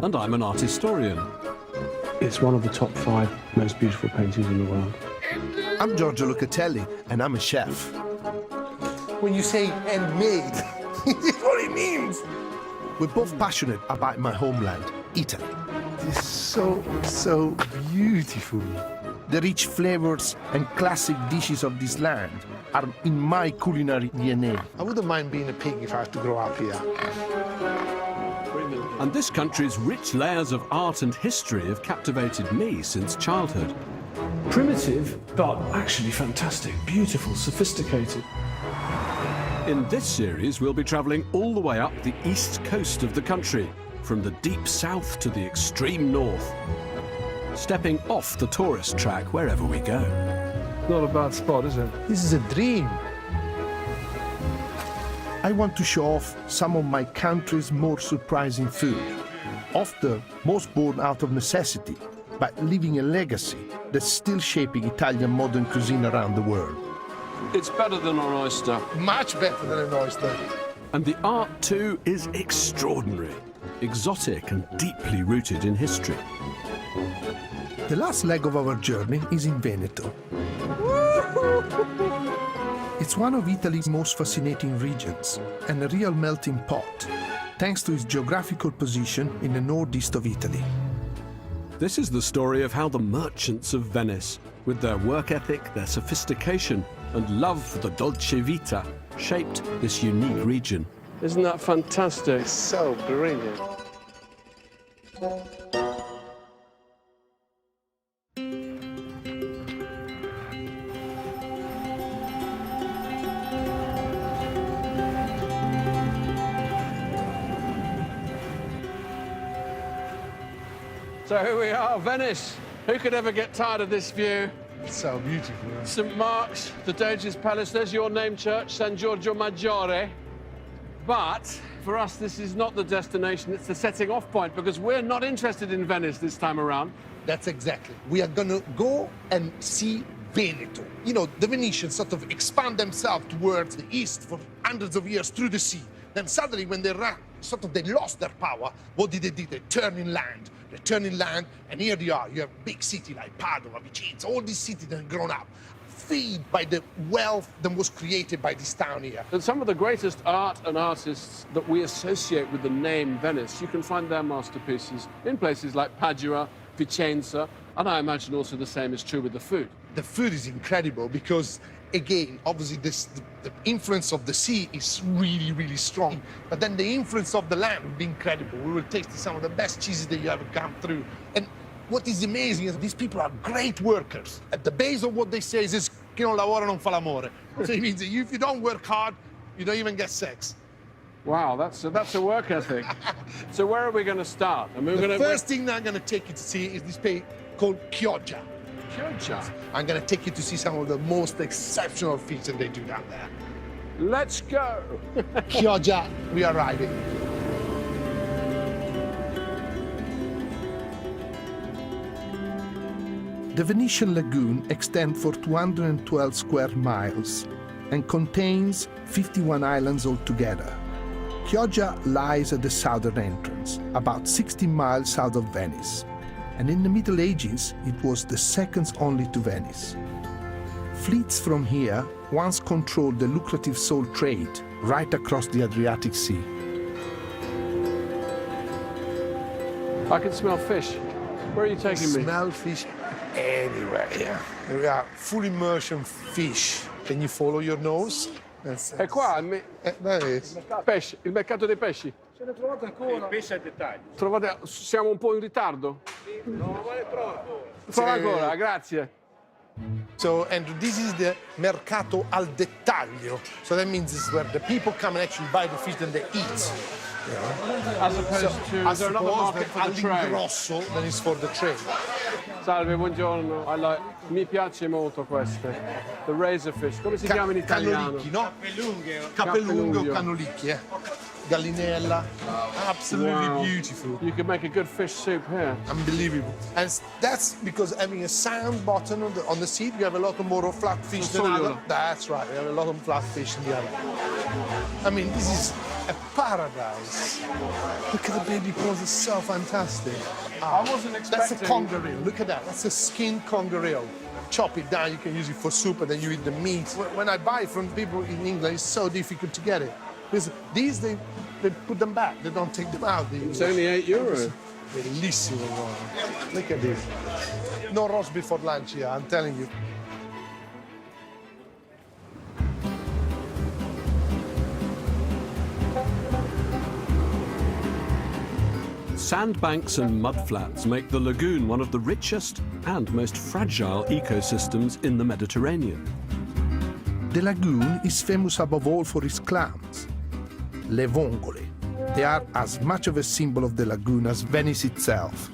And I'm an art historian. It's one of the top 5 most beautiful paintings in the world. I'm Giorgio Locatelli, and I'm a chef. When you say handmade, it's what it means. We're both passionate about my homeland, Italy. It's so beautiful. The rich flavors and classic dishes of this land are in my culinary DNA. I wouldn't mind being a pig if I had to grow up here. And this country's rich layers of art and history have captivated me since childhood. Primitive, but actually fantastic, beautiful, sophisticated. In this series, we'll be travelling all the way up the east coast of the country, from the deep south to the extreme north, stepping off the tourist track wherever we go. Not a bad spot, is it? This is a dream. I want to show off some of my country's more surprising food, often most born out of necessity, but leaving a legacy that's still shaping Italian modern cuisine around the world. It's better than an oyster. Much better than an oyster. And the art, too, is extraordinary, exotic and deeply rooted in history. The last leg of our journey is in Veneto. It's one of Italy's most fascinating regions and a real melting pot, thanks to its geographical position in the northeast of Italy. This is the story of how the merchants of Venice, with their work ethic, their sophistication, and love for the dolce vita, shaped this unique region. Isn't that fantastic? So brilliant. So here we are, Venice. Who could ever get tired of this view? So beautiful. St. Mark's, the Doge's Palace, there's your name church, San Giorgio Maggiore. But for us, this is not the destination, it's the setting off point, because we're not interested in Venice this time around. That's exactly. We are gonna go and see Veneto. You know, the Venetians sort of expand themselves towards the east for hundreds of years through the sea. Then suddenly, when they lost their power, what did they do? They turned inland. They turn inland, and here they are. You have a big city like Padua, Vicenza, all these cities that have grown up, fed by the wealth that was created by this town here. And some of the greatest art and artists that we associate with the name Venice, you can find their masterpieces in places like Padua, Vicenza, and I imagine also the same is true with the food. The food is incredible because, again, obviously the influence of the sea is really, really strong. But then the influence of the land will be incredible. We will taste some of the best cheeses that you ever come through. And what is amazing is these people are great workers. At the base of what they say is chi non lavora non fa l'amore. So it means that if you don't work hard, you don't even get sex. Wow, that's a work ethic. So where are we going to start? I mean, The first thing that I'm going to take you to see is this place called Chioggia. Chioggia. I'm going to take you to see some of the most exceptional fish that they do down there. Let's go. Chioggia, we are arriving. The Venetian lagoon extends for 212 square miles and contains 51 islands altogether. Chioggia lies at the southern entrance, about 60 miles south of Venice. And in the Middle Ages, it was the second only to Venice. Fleets from here once controlled the lucrative salt trade right across the Adriatic Sea. I can smell fish. Where are you taking me? Smell fish anywhere here. We are full immersion fish. Can you follow your nose? È qua, There it is. pesci, il mercato dei pesci. Ce ne trovate ancora? Il pesce al dettaglio. Siamo un po' in ritardo? No, vale prova. Prova ancora, grazie. So, and this is the mercato al dettaglio. So that means this is where the people come and actually buy the fish and they eat. As opposed to, is there another market for the trade? All'ingrosso that is for the trade. Salve, buongiorno. Mi piace molto queste. The razorfish. Come si chiama in italiano? Cannolicchi, no? Capellunghio. Capellunghio, cannolicchi, Gallinella. Absolutely Wow. beautiful. You could make a good fish soup here. Unbelievable. And that's because having a sound bottom on the seat, you have a lot more flat fish than Solo. other. That's right, you have a lot of flat fish in the other. I mean, this is a paradise. Look at the baby prawns, it's so fantastic. I wasn't That's a expecting... conger eel, look at that. That's a skinned conger eel. Chop it down, you can use it for soup, and then you eat the meat. When I buy from people in England, it's so difficult to get it. Because these, they put them back, they don't take them out. It's only €8. Bellissimo, guarda. Look at this. No roast beef for lunch here, I'm telling you. Sandbanks and mudflats make the lagoon one of the richest and most fragile ecosystems in the Mediterranean. The lagoon is famous above all for its clams, le vongole. They are as much of a symbol of the lagoon as Venice itself.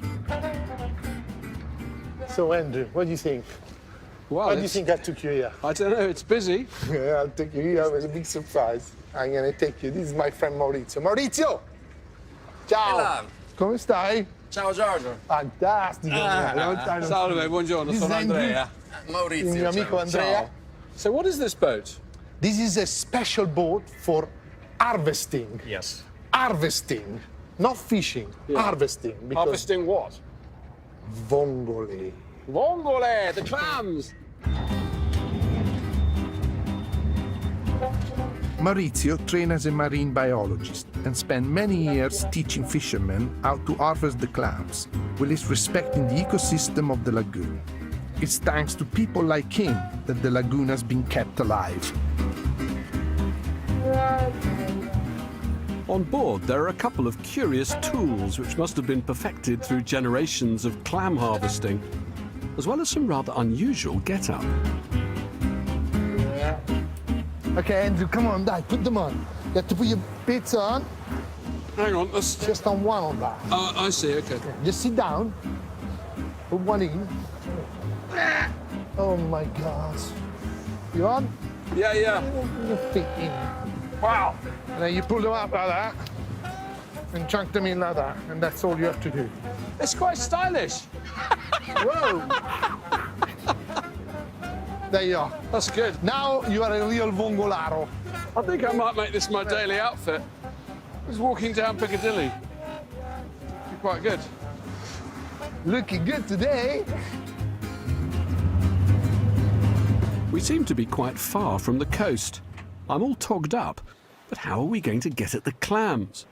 So, Andrew, what do you think? Well, Why do you think I took you here? I don't know, it's busy. Yeah, I'll take you here with a big surprise. I'm gonna take you. This is my friend Maurizio. Maurizio! Ciao! Hello. Come stai? Ciao Giorgio. Fantastico! Salve, buongiorno, This sono is Andrew. Andrea. Maurizio. Il mio amico ciao. Andrea. So what is this boat? This is a special boat for harvesting. Yes. Harvesting, not fishing. Harvesting. Because Harvesting what? vongole. Vongole, the clams. Maurizio trained as a marine biologist and spent many years teaching fishermen how to harvest the clams, while respecting the ecosystem of the lagoon. It's thanks to people like him that the lagoon has been kept alive. On board, there are a couple of curious tools which must have been perfected through generations of clam harvesting, as well as some rather unusual get-up. Okay, Andrew, come on, dai, put them on. You have to put your bits on, Hang on, let's... just on one on that. I see, okay. Just sit down, put one in. Oh my God. You on? Yeah. You fit in. Wow. And then you pull them up like that and chunk them in like that, and that's all you have to do. It's quite stylish. Whoa! There you are. That's good. Now you are a real vongolaro. I think I might make this my daily outfit. Just walking down Piccadilly. Be quite good. Looking good today. We seem to be quite far from the coast. I'm all togged up, but how are we going to get at the clams?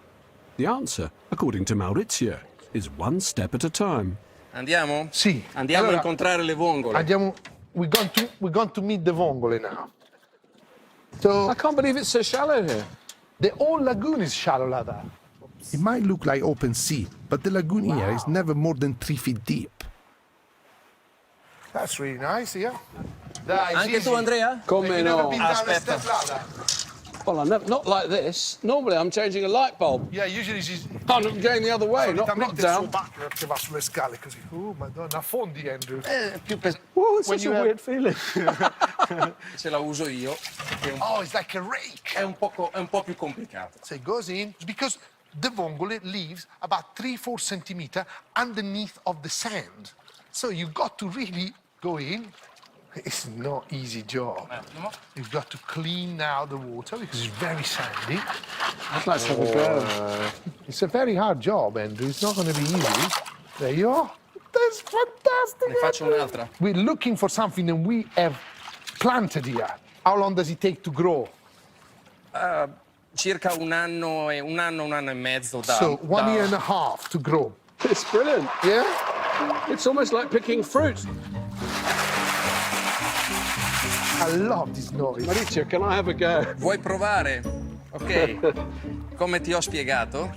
The answer, according to Maurizio, is one step at a time. Andiamo? Sì. Andiamo Allora, a incontrare le vongole. we're going to meet the vongole now. So I can't believe it's so shallow here. the whole lagoon is shallow like that. It might look like open sea, but the lagoon here is never more than 3 feet deep. That's really nice, yeah. Dai, Anche easy. tu Andrea? Come Have you never no? been down a Aspetta. step ladder? Well, not like this. Normally I'm changing a light bulb. Yeah, usually she's... I'm going the other way, not Solitamente il suo down. butler che va sulle scale così. Madonna, affondi, Andrew. Più pesante. Oh, it's When such a you have- weird feeling. Se la uso io Oh, it's like a rake. è un po' più complicato. So it goes in because the vongole lives about 3-4 centimeters underneath of the sand. So you got to really go in. It's not easy job. attimo. You've got to clean now the water because it's very sandy. Let's have a go. It's a very hard job, Andrew. It's not going to be easy. There you are. That's fantastic. Ne faccio Andrew. un'altra. We're looking for something that we have planted here. How long does it take to grow? Circa un anno e mezzo da... So 1 da- year and a half to grow. It's brilliant. Yeah? It's almost like picking fruit. I love this noise. Maurizio, can I have a go? Vuoi provare? Ok. Come ti ho spiegato,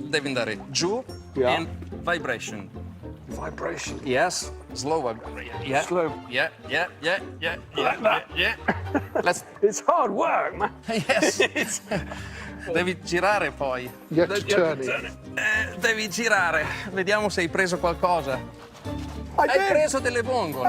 devi andare giù Yeah. and vibration. Vibration. Yes. Slow vibration. Yeah. Slow. Yeah. Let's... It's hard work, man. Yes. Devi girare poi. You have to turn it. Devi girare. Vediamo se hai preso qualcosa. Hai preso delle vongole.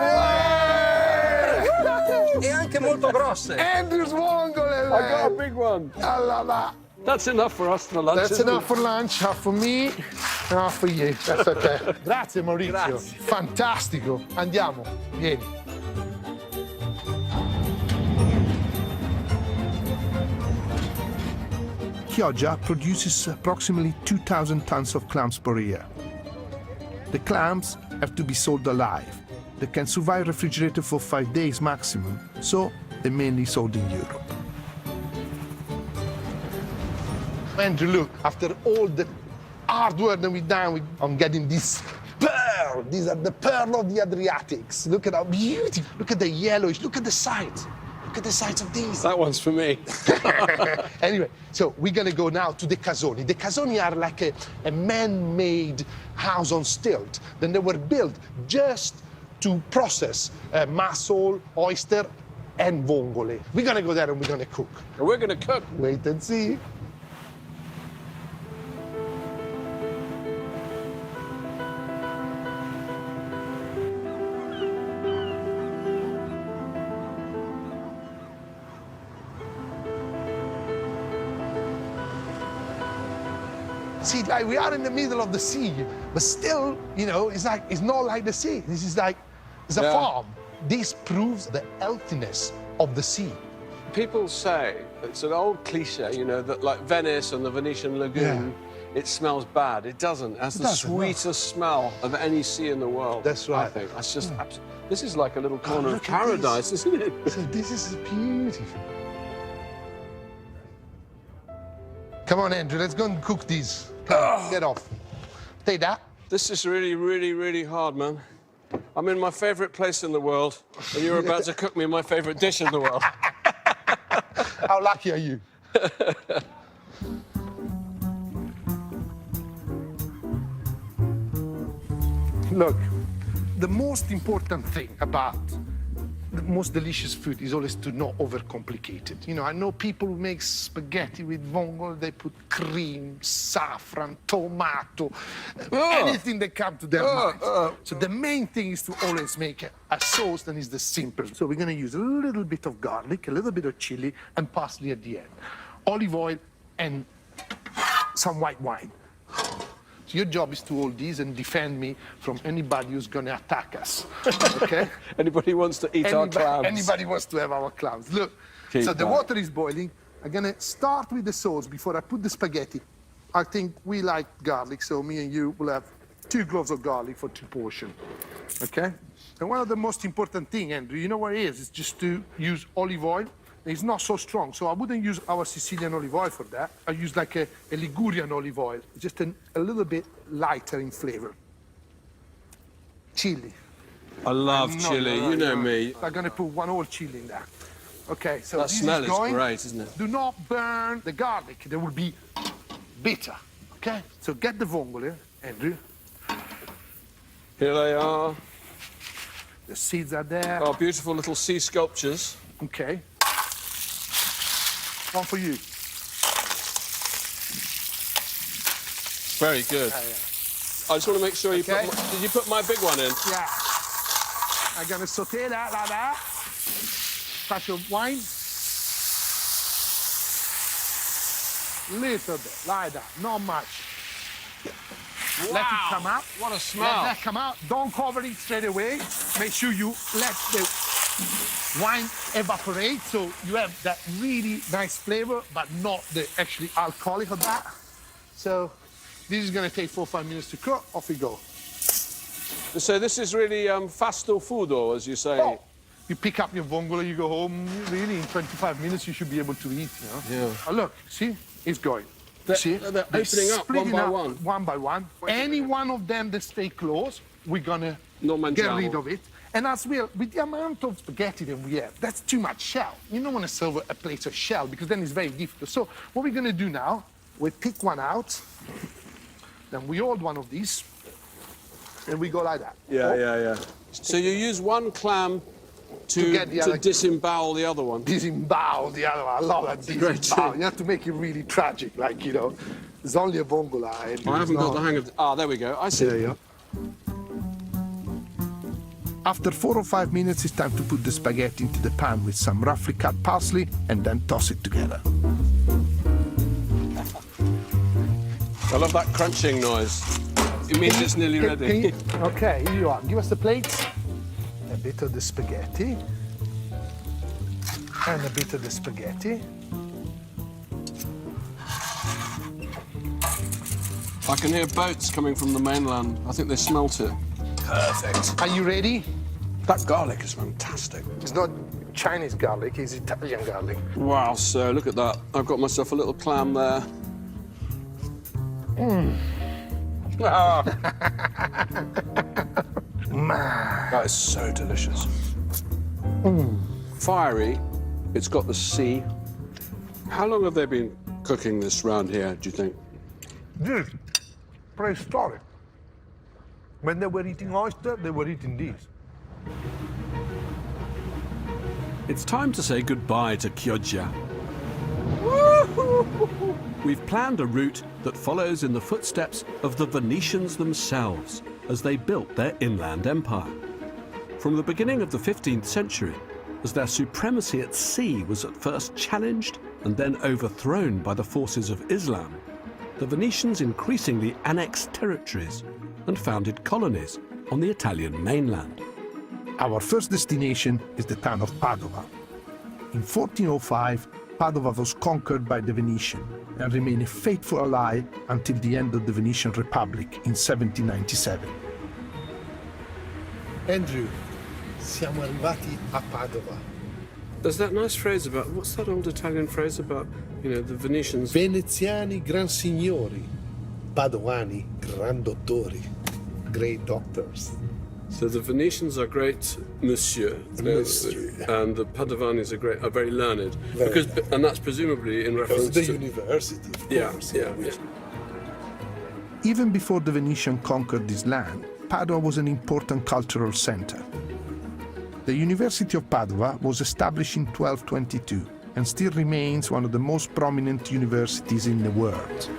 E anche molto grosse. Andrew's vongole, I got a man. big one. I love that. That's enough for us for lunch. That's isn't enough it? for lunch, half for me, and half for you. That's okay. Grazie Maurizio. Grazie. Fantastico. Andiamo. Vieni. Chioggia produces approximately 2,000 tons of clams per year. The clams have to be sold alive. They can survive refrigerated for 5 days maximum, so they're mainly sold in Europe. Andrew, look, after all the hard work that we've done on getting this pearl, these are the pearl of the Adriatics. Look at how beautiful. Look at the yellowish. Look at the sides. Look at the sides of these. That one's for me. Anyway, so we're gonna go now to the casoni. The casoni are like a man-made house on stilt. Then they were built just to process mussel, oyster, and vongole. We're gonna go there and we're gonna cook. And we're going to cook. Wait and see. See, like we are in the middle of the sea, but still, you know, it's not like the sea. This is like, it's a farm. This proves the healthiness of the sea. People say, it's an old cliche, you know, that like Venice and the Venetian lagoon, it smells bad. It doesn't. It has the sweetest smell of any sea in the world. That's right. I think. That's just, this is like a little corner of look at paradise, this. isn't it? So this is beautiful. Come on, Andrew, let's go and cook these. Come on, get off. Take that. This is really, really, really hard, man. I'm in my favorite place in the world, and you're about to cook me my favorite dish in the world. How lucky are you? Look, the most important thing about the most delicious food is always to not overcomplicate it. You know, I know people who make spaghetti with vongole, they put cream, saffron, tomato, anything that comes to their mind. So the main thing is to always make a sauce that is the simple. So we're gonna use a little bit of garlic, a little bit of chili, and parsley at the end. Olive oil and some white wine. So your job is to hold these and defend me from anybody who's gonna attack us, okay? Anybody wants to eat our clams? Anybody wants to have our clams. Look, so the water is boiling. I'm gonna start with the sauce before I put the spaghetti. I think we like garlic, so me and you will have 2 cloves of garlic for 2 portions, okay? And one of the most important thing, Andrew, you know what it is just to use olive oil. It's not so strong, so I wouldn't use our Sicilian olive oil for that. I use like a Ligurian olive oil, just a little bit lighter in flavor. Chili. I love chili, you know me. I'm gonna put 1 whole chili in there. Okay, so That this smell is is going. great, isn't it? Do not burn the garlic, they will be bitter, okay? So get the vongole, Andrew. Here they are. The seeds are there. Our beautiful little sea sculptures. Okay. One for you. Very good. I just want to make sure you Okay. put did you put my big one in? Yeah. I'm gonna saute that like that. Touch of wine. Little bit, like that, not much. Let it come out. What a Let smell. that come out. Don't cover it straight away. Make sure you let the wine evaporate so you have that really nice flavor, but not the actually alcoholic of that. So this is gonna take 4 or 5 minutes to cook. Off we go. So this is really fasto fudo, as you say. Oh, you pick up your vongole, you go home. Really, in 25 minutes you should be able to eat. You know? Yeah. Oh, look, see, it's going. They're- see, they're opening up one splitting by up one. one by one. Any one of them that stay close, we're gonna Non get mangiamo. rid of it. And as well, with the amount of spaghetti that we have, that's too much shell. You don't want to serve a plate of shell because then it's very difficult. So what we're gonna do now, we pick one out, then we hold one of these, and we go like that. Yeah. So you use one clam to get the other- disembowel the other one. Disembowel the other one. I love that Great disembowel. trick. You have to make it really tragic, like, you know, it's only a vongola. And I haven't it's got the not- hang of. Ah, there we go. I see. There you go. After 4 or 5 minutes, it's time to put the spaghetti into the pan with some roughly cut parsley and then toss it together. I love that crunching noise. It means it's nearly ready. Okay, here you are. Give us the plates. A bit of the spaghetti. And a bit of the spaghetti. I can hear boats coming from the mainland. I think they smelt it. Perfect. Are you ready? That garlic is fantastic. It's not Chinese garlic, it's Italian garlic. Wow, so look at that. I've got myself a little clam there. Ah. That is so delicious. Fiery, it's got the sea. How long have they been cooking this round here, do you think? This prehistoric. When they were eating oyster, they were eating this. It's time to say goodbye to Chioggia. We've planned a route that follows in the footsteps of the Venetians themselves as they built their inland empire. From the beginning of the 15th century, as their supremacy at sea was at first challenged and then overthrown by the forces of Islam, the Venetians increasingly annexed territories and founded colonies on the Italian mainland. Our first destination is the town of Padova. In 1405, Padova was conquered by the Venetians and remained a faithful ally until the end of the Venetian Republic in 1797. Andrew, siamo arrivati a Padova. There's that nice phrase about, what's that old Italian phrase about, the Venetians? Veneziani gran signori, Padovani gran dottori, great doctors. So the Venetians are great monsieur, Monsieur. and the Padovanis are very learned, Very and that's presumably in reference Because the to university, of course. yeah. Even before the Venetians conquered this land, Padua was an important cultural center. The University of Padua was established in 1222 and still remains one of the most prominent universities in the world.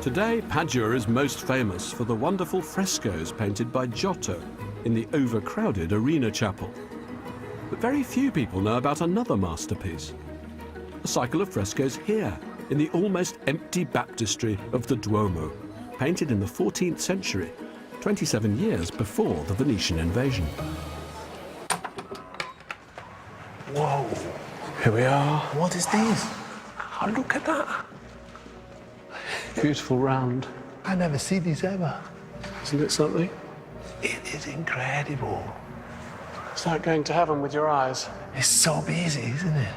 Today, Padua is most famous for the wonderful frescoes painted by Giotto in the overcrowded Arena Chapel. But very few people know about another masterpiece, a cycle of frescoes here in the almost empty baptistry of the Duomo, painted in the 14th century, 27 years before the Venetian invasion. Whoa, here we are. What is this? Oh, look at that. Beautiful round. I never see this ever. Isn't it something? It is incredible. It's like going to heaven with your eyes. It's so busy, isn't it?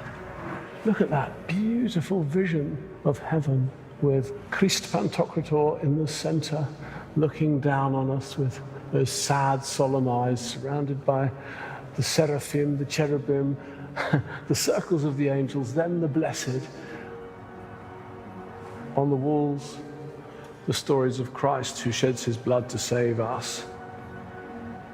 Look at that beautiful vision of heaven with Christ Pantocrator in the center, looking down on us with those sad, solemn eyes, surrounded by the seraphim, the cherubim, the circles of the angels, then the blessed. On the walls, the stories of Christ who sheds his blood to save us.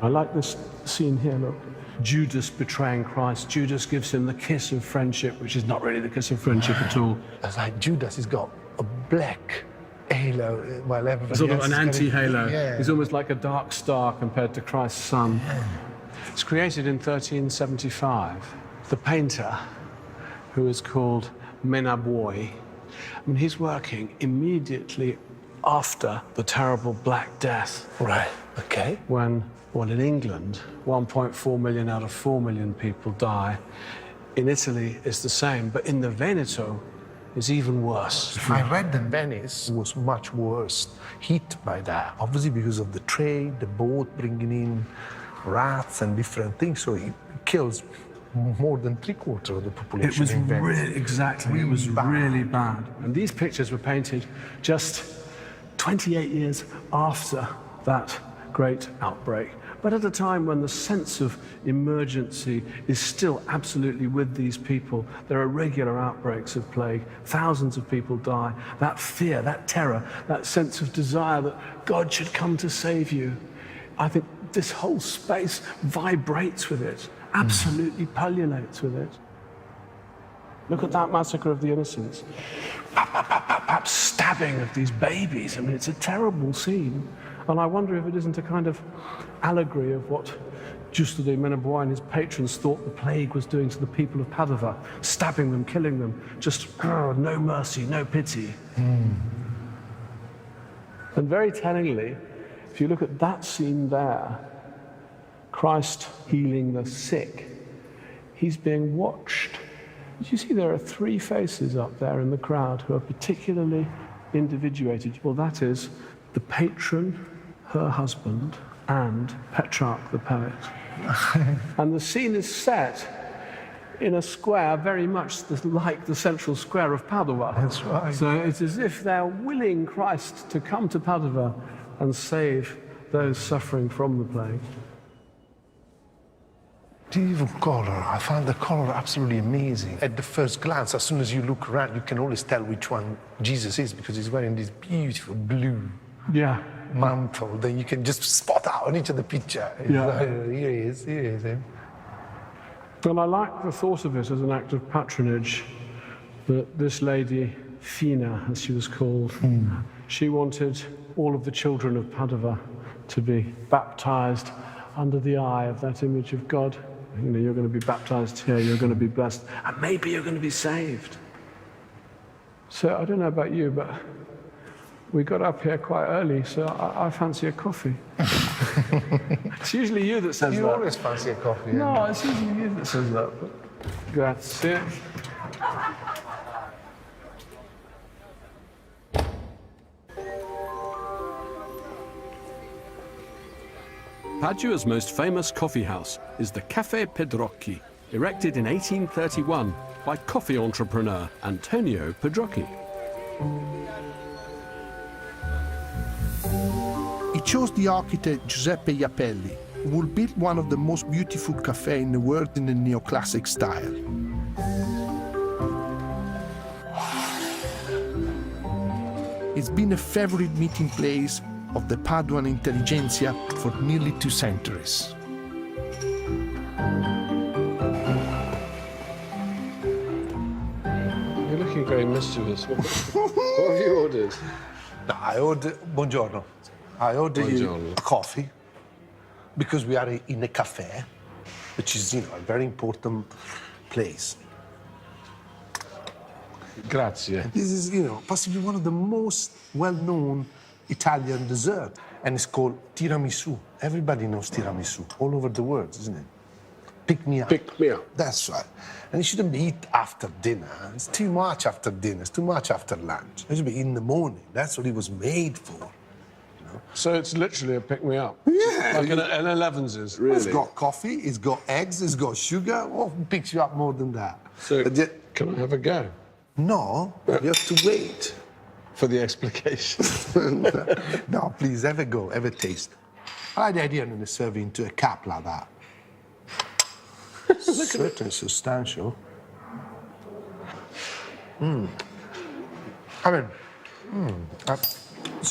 I like this scene here, look. Judas betraying Christ. Judas gives him the kiss of friendship, which is not really the kiss of friendship at all. It's like Judas has got a black halo while everybody Sort of else an is getting- anti-halo. Yeah. He's almost like a dark star compared to Christ's sun. It's created in 1375. The painter, who is called Menaboi, he's working immediately after the terrible Black Death, Right, okay. when, in England, 1.4 million out of 4 million people die. In Italy, it's the same, but in the Veneto, it's even worse. I read that Venice was much worse hit by that, obviously because of the trade, the boat bringing in rats and different things, so it kills more than 3/4 of the population. It was in Venice. it was bad. really bad. And these pictures were painted just 28 years after that great outbreak. But at a time when the sense of emergency is still absolutely with these people. There are regular outbreaks of plague. Thousands of people die. That fear, that terror, that sense of desire that God should come to save you. I think this whole space vibrates with it, absolutely pullulates with it. Look at that massacre of the innocents. Stabbing of these babies. It's a terrible scene. And I wonder if it isn't a kind of allegory of what Giusto de Menaboi and his patrons thought the plague was doing to the people of Padova, stabbing them, killing them, just no mercy, no pity. And very tellingly, if you look at that scene there, Christ healing the sick, he's being watched You see there are three faces up there in the crowd who are particularly individuated. Well, that is the patron, her husband, and Petrarch the poet. And the scene is set in a square very much like the central square of Padua. That's right. So it's as if they're willing Christ to come to Padua and save those suffering from the plague. The even color, I found the color absolutely amazing. At the first glance, as soon as you look around, you can always tell which one Jesus is because he's wearing this beautiful blue mantle. Then you can just spot out on each of the picture. Here he is, here he is. Well, I like the thought of it as an act of patronage that this lady, Fina, as she was called, she wanted all of the children of Padua to be baptized under the eye of that image of God. You know, you're going to be baptized here, you're going to be blessed, and maybe you're going to be saved. So I don't know about you, but we got up here quite early, so I fancy a coffee. It's usually you that says that. You always fancy a coffee. No, it's usually you that says that. But grazie. Padua's most famous coffee house is the Caffè Pedrocchi, erected in 1831 by coffee entrepreneur Antonio Pedrocchi. He chose the architect Giuseppe Iapelli, who will build one of the most beautiful cafés in the world in the neoclassic style. It's been a favorite meeting place of the Paduan intelligentsia for nearly 2 centuries. You're looking very mischievous. What have you ordered? No, I ordered, buongiorno. I ordered you a coffee because we are in a cafe, which is, you know, a very important place. Grazie. This is, you know, possibly one of the most well-known Italian dessert, and it's called tiramisu. Everybody knows tiramisu all over the world, isn't it? Pick me up. Pick me up. That's right. And it shouldn't be eat after dinner. It's too much after dinner. It's too much after lunch. It should be in the morning. That's what it was made for. So it's literally a pick-me-up? Yeah. Like an 11's, really? It's got coffee, it's got eggs, it's got sugar. What picks you up more than that? So, can I have a go? No, you have to wait. For the explication. No, please, have a go, have a taste. I like the idea of serving to a cup like that. Certainly substantial. It's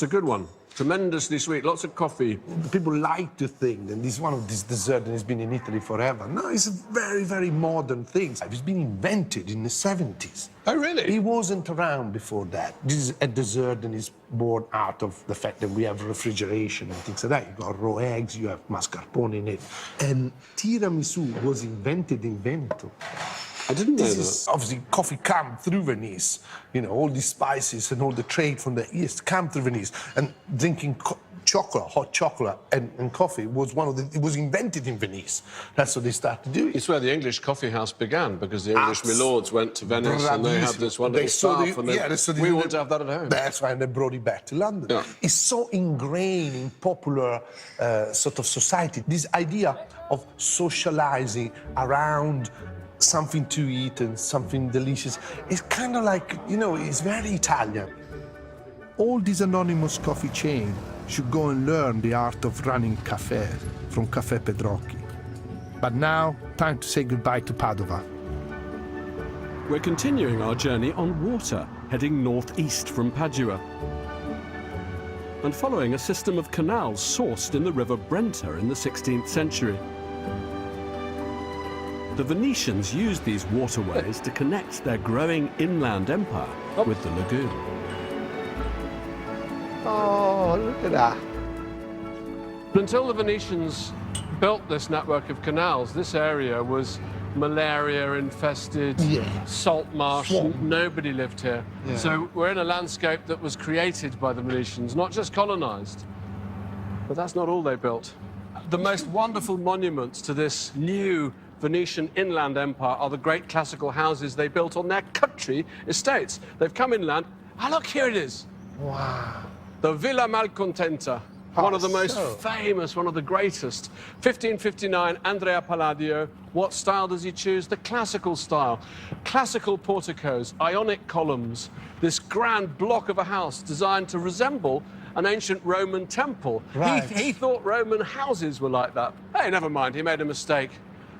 a good one. Tremendously sweet, lots of coffee. People like to think that this is one of these desserts and it's been in Italy forever. No, it's a very, very modern thing. It's been invented in the 70s. Oh, really? It wasn't around before that. This is a dessert and it's born out of the fact that we have refrigeration and things like that. You got raw eggs, you have mascarpone in it. And tiramisu was invented in Veneto. I didn't know This that. is obviously coffee come through Venice. You know, all these spices and all the trade from the east come through Venice. And drinking chocolate, hot chocolate and coffee was it was invented in Venice. That's what they started doing. It's where the English coffee house began, because the English milords went to Venice and they had this wonderful staff, and we want to have that at home. That's why they brought it back to London. Yeah. It's so ingrained in popular sort of society, this idea of socializing around something to eat and something delicious. It's kind of like, you know, it's very Italian. All these anonymous coffee chains should go and learn the art of running cafes from Caffè Pedrocchi. But now, time to say goodbye to Padova. We're continuing our journey on water, heading northeast from Padua, and following a system of canals sourced in the River Brenta in the 16th century. The Venetians used these waterways to connect their growing inland empire with the lagoon. Oh, look at that. But until the Venetians built this network of canals, this area was malaria-infested, salt marsh, nobody lived here. Yeah. So we're in a landscape that was created by the Venetians, not just colonized. But that's not all they built. The most wonderful monuments to this new Venetian inland empire are the great classical houses they built on their country estates. They've come inland. Ah, look, here it is. Wow. The Villa Malcontenta, one of the most famous, one of the greatest. 1559, Andrea Palladio. What style does he choose? The classical style. Classical porticos, Ionic columns, this grand block of a house designed to resemble an ancient Roman temple. Right. He thought Roman houses were like that. Hey, never mind, he made a mistake.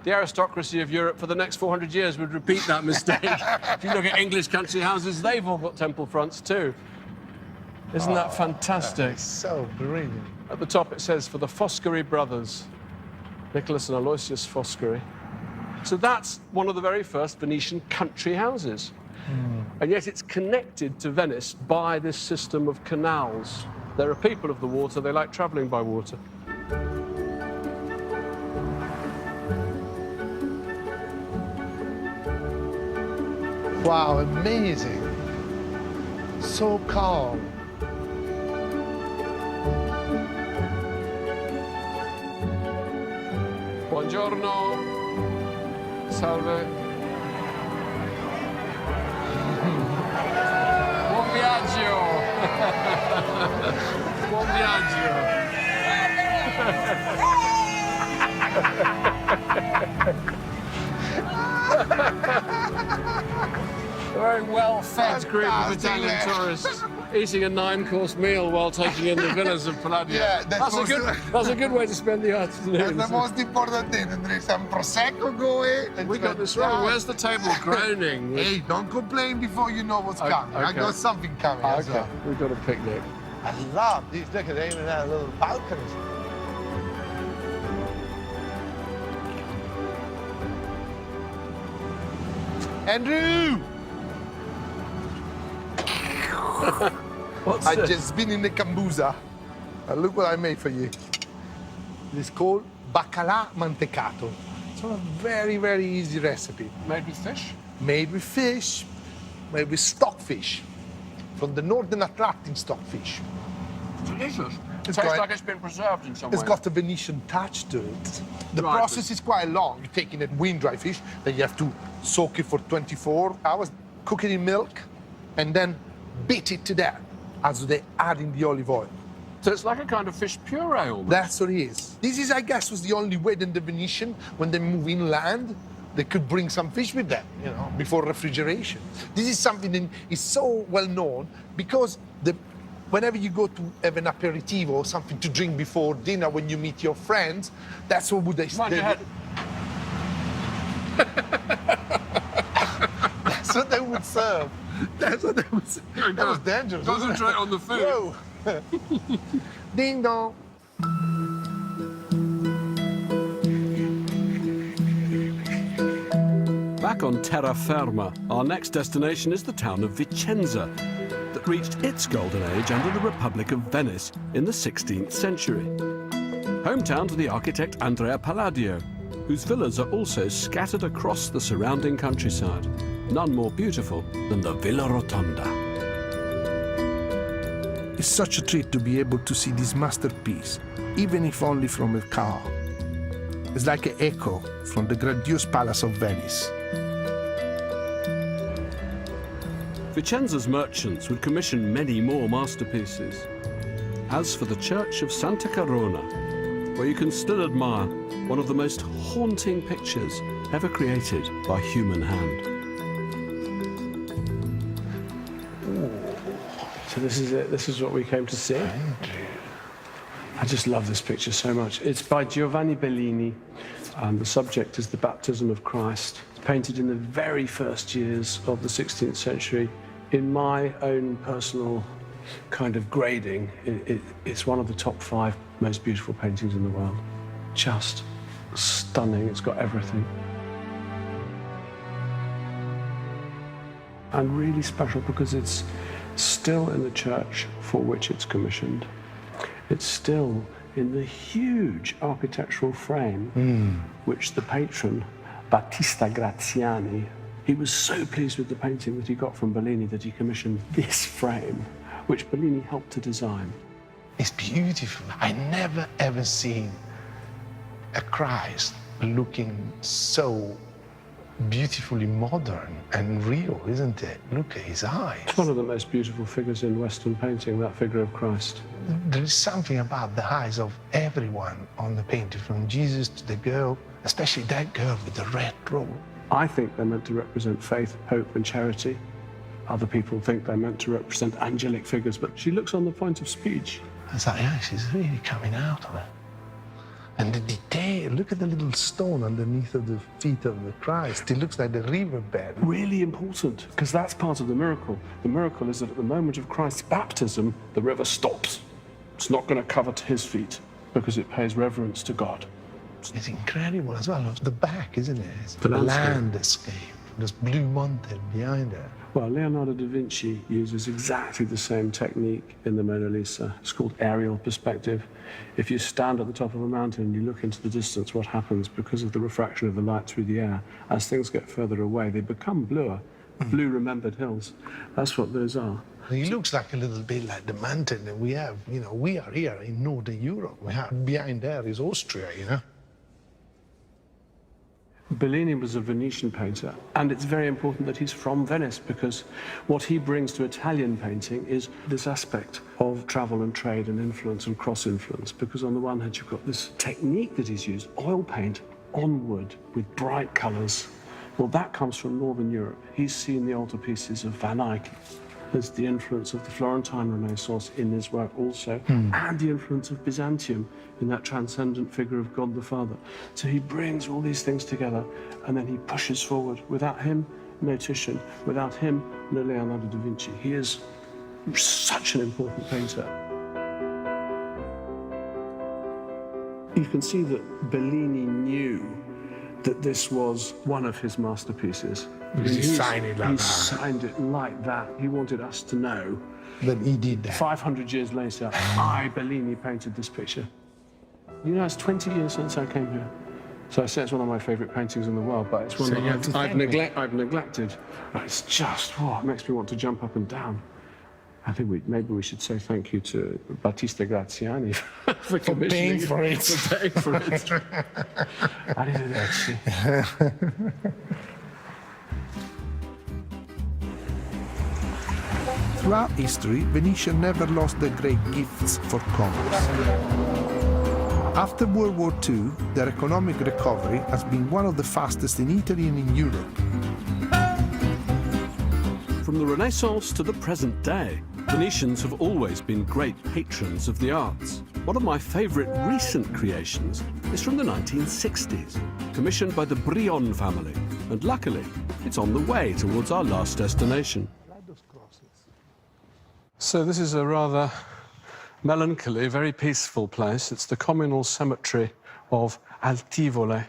The aristocracy of Europe for the next 400 years would repeat that mistake. If you look at English country houses, they've all got temple fronts too. Isn't that fantastic? That is so brilliant. At the top it says, for the Foscari brothers, Nicholas and Aloysius Foscari. So that's one of the very first Venetian country houses. And yet it's connected to Venice by this system of canals. There are people of the water, they like travelling by water. Wow, amazing. So calm. Buongiorno. Salve. Buon viaggio. Buon viaggio. A very well-fed group of Italian tourists eating a 9-course meal while taking in the villas of Palladio. Yeah, that's a good way to spend the afternoon. That's the most important thing. And there's some prosecco going. And We got this wrong. Where's the table groaning? Hey, don't complain before you know what's coming. I okay. got something coming as Okay, well. we've got a picnic. I love these. Look at them, even that little balconies. Andrew! What's I this? just been in the Cambusa. Look what I made for you. It's called bacalà mantecato. It's a very, very easy recipe. Made with fish? Made with fish, made with stockfish, from the northern Atlantic stockfish. Delicious. It It's tastes got- like it's been preserved in some way. It's got a Venetian touch to it. The Right, process is quite long. You're taking a wind-dry fish, then you have to soak it for 24 hours, cook it in milk, and then beat it to death as they add in the olive oil. So it's like a kind of fish puree almost. That's what it is. This is, I guess, was the only way that the Venetian, when they move inland, they could bring some fish with them, you know, before refrigeration. This is something that is so well known because whenever you go to have an aperitivo or something to drink before dinner when you meet your friends, that's what would they Mind your head. That's what they would serve. That's what they would serve. That was dangerous. wasn't it? Concentrate on the food. Whoa. Ding dong. Back on terraferma, our next destination is the town of Vicenza, that reached its golden age under the Republic of Venice in the 16th century. Hometown to the architect Andrea Palladio, whose villas are also scattered across the surrounding countryside, none more beautiful than the Villa Rotonda. It's such a treat to be able to see this masterpiece, even if only from a car. It's like an echo from the grandiose Palace of Venice. Vicenza's merchants would commission many more masterpieces. As for the church of Santa Corona, where you can still admire one of the most haunting pictures ever created by human hand. So this is it. This is what we came to see. I just love this picture so much. It's by Giovanni Bellini, and the subject is the baptism of Christ. It's painted in the very first years of the 16th century. In my own personal kind of grading, it's one of the top 5 most beautiful paintings in the world. Just stunning. It's got everything. And really special because it's still in the church for which it's commissioned. It's still in the huge architectural frame which the patron, Battista Graziani, he was so pleased with the painting that he got from Bellini that he commissioned this frame, which Bellini helped to design. It's beautiful. I never ever seen a Christ looking so beautifully modern and real, isn't it? Look at his eyes. It's one of the most beautiful figures in Western painting, that figure of Christ. There is something about the eyes of everyone on the painting, from Jesus to the girl, especially that girl with the red robe. I think they're meant to represent faith, hope, and charity. Other people think they're meant to represent angelic figures, but she looks on the point of speech. It's like, yeah, she's really coming out of it. And the detail, look at the little stone underneath of the feet of the Christ. It looks like the riverbed. Really important, because that's part of the miracle. The miracle is that at the moment of Christ's baptism, the river stops. It's not going to cover to his feet, because it pays reverence to God. It's incredible as well. It's the back, isn't it? It's The landscape. There's Blue Mountain behind it. Well, Leonardo da Vinci uses exactly the same technique in the Mona Lisa. It's called aerial perspective. If you stand at the top of a mountain and you look into the distance, what happens because of the refraction of the light through the air, as things get further away, they become bluer. Blue remembered hills. That's what those are. He looks like a little bit like the mountain that we have. You know, we are here in Northern Europe. We have, behind there is Austria, you know. Bellini was a Venetian painter, and it's very important that he's from Venice, because what he brings to Italian painting is this aspect of travel and trade and influence and cross-influence, because on the one hand you've got this technique that he's used, oil paint on wood with bright colours. Well, that comes from Northern Europe. He's seen the altarpieces of Van Eyck. There's the influence of the Florentine Renaissance in his work also, and the influence of Byzantium in that transcendent figure of God the Father. So he brings all these things together, and then he pushes forward. Without him, no Titian. Without him, no Leonardo da Vinci. He is such an important painter. You can see that Bellini knew that this was one of his masterpieces. He signed it like that. He signed it like that. He wanted us to know. But he did that. 500 years later, I, Bellini, painted this picture. You know, it's 20 years since I came here. So I say it's one of my favourite paintings in the world, but it's one that I've neglected. It's just, it makes me want to jump up and down. I think maybe we should say thank you to Battista Graziani for commissioning for paying for it. For paying for it. Arrivederci. Throughout history, Venetians never lost their great gifts for commerce. After World War II, their economic recovery has been one of the fastest in Italy and in Europe. From the Renaissance to the present day, Venetians have always been great patrons of the arts. One of my favourite recent creations is from the 1960s, commissioned by the Brion family, and luckily, it's on the way towards our last destination. So this is a rather melancholy, very peaceful place. It's the communal cemetery of Altivole.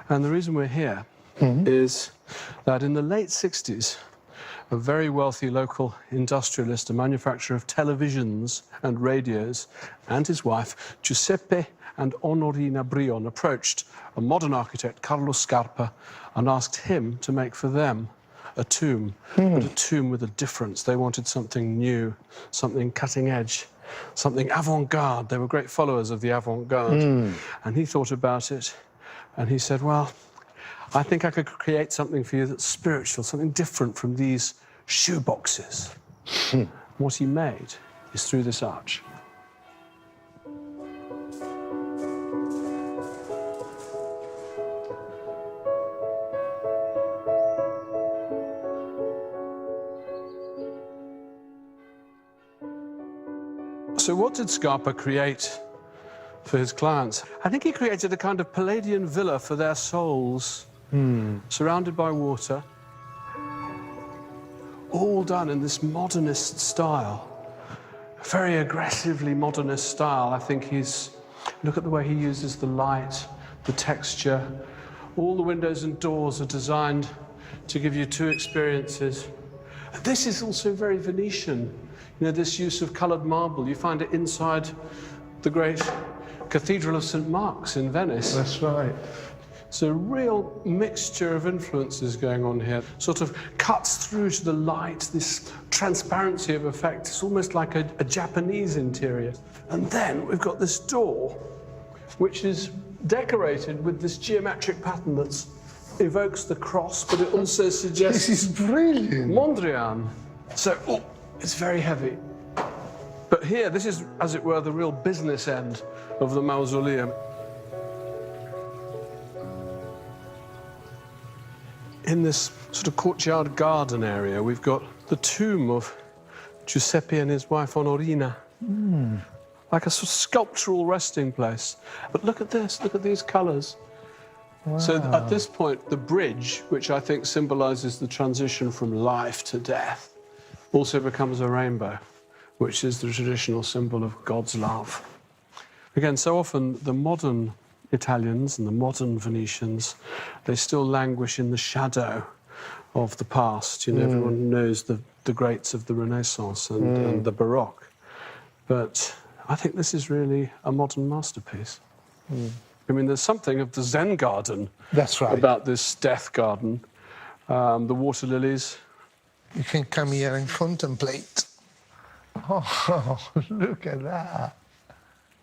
And the reason we're here is that in the late 60s, a very wealthy local industrialist, a manufacturer of televisions and radios, and his wife, Giuseppe and Onorina Brion, approached a modern architect, Carlo Scarpa, and asked him to make for them a tomb, but a tomb with a difference. They wanted something new, something cutting edge, something avant-garde. They were great followers of the avant-garde. And he thought about it, and he said, well, I think I could create something for you that's spiritual, something different from these shoe boxes. What he made is through this arch. So what did Scarpa create for his clients? I think he created a kind of Palladian villa for their souls, surrounded by water, all done in this modernist style, very aggressively modernist style. I think look at the way he uses the light, the texture. All the windows and doors are designed to give you two experiences. This is also very Venetian. You know, this use of coloured marble, you find it inside the great Cathedral of St. Mark's in Venice. That's right. It's a real mixture of influences going on here. Sort of cuts through to the light, this transparency of effect. It's almost like a Japanese interior. And then we've got this door, which is decorated with this geometric pattern that evokes the cross, but it also suggests... This is brilliant. Mondrian. So, it's very heavy. But here, this is, as it were, the real business end of the mausoleum. In this sort of courtyard garden area, we've got the tomb of Giuseppe and his wife Honorina. Like a sort of sculptural resting place. But look at this, look at these colours. Wow. So at this point, the bridge, which I think symbolises the transition from life to death, also becomes a rainbow, which is the traditional symbol of God's love. Again, so often the modern Italians and the modern Venetians, they still languish in the shadow of the past. You know, everyone knows the greats of the Renaissance and the Baroque. But I think this is really a modern masterpiece. I mean, there's something of the Zen garden. That's right. About this death garden. The water lilies. You can come here and contemplate. Oh, look at that.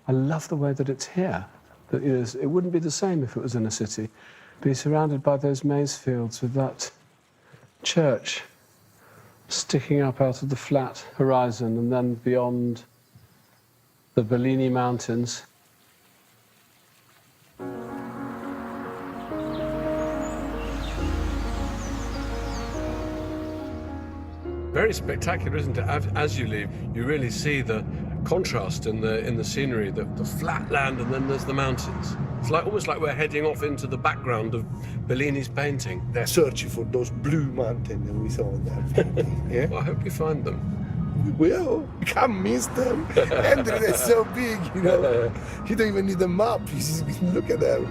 I love the way that it's here. That, you know, it wouldn't be the same if it was in a city. Be surrounded by those maize fields with that church sticking up out of the flat horizon, and then beyond the Bellini Mountains. Very spectacular, isn't it? As you leave, you really see the contrast in the scenery, the flat land, and then there's the mountains. It's like almost like we're heading off into the background of Bellini's painting. They're searching for those blue mountains that we saw in that painting. Yeah? Well, I hope we find them. We will. We can't miss them. And they're so big, you know. You don't even need a map. You just look at them.